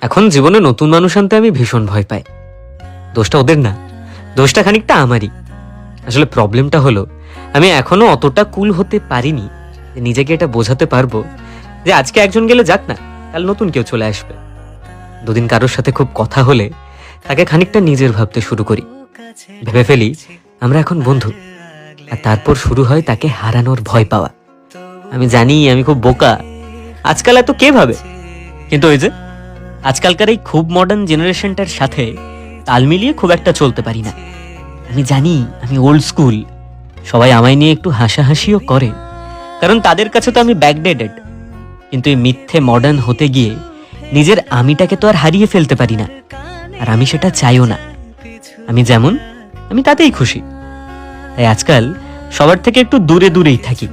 এখন জীবনে নতুন মানুষ আনতে আমি ভীষণ ভয় পাই। দোষটা ওদের না, দোষটা খানিকটা আমারই। আসলে প্রবলেমটা হলো আমি এখনো অতটা কুল হতে পারিনি যে নিজেকে এটা বোঝাতে পারবো যে আজকে একজন গেলে যাক না, কাল নতুন কেউ চলে আসবে। দুদিন কারোর সাথে খুব কথা হলে তাকে খানিকটা নিজের ভাবতে শুরু করি, ভেবে ফেলি আমরা এখন বন্ধু, আর তারপর শুরু হয় তাকে হারানোর ভয় পাওয়া। আমি জানি আমি খুব বোকা, আজকাল এত কে ভাবে, কিন্তু ওই যে আজকালকার এই খুব মডার্ন জেনারেশনটার সাথে তাল মিলিয়ে খুব একটা চলতে পারি না। আমি জানি আমি ওল্ড স্কুল, সবাই আমায় নিয়ে একটু হাসাহাসিও করে, কারণ তাদের কাছে তো আমি ব্যাকডেটেড। কিন্তু এই মিথ্যে মডার্ন হতে গিয়ে নিজের আমিটাকে তো আর হারিয়ে ফেলতে পারি না, আর আমি সেটা চাইও না। আমি যেমন আমি তাতেই খুশি, তাই আজকাল সবার থেকে একটু দূরে দূরেই থাকি।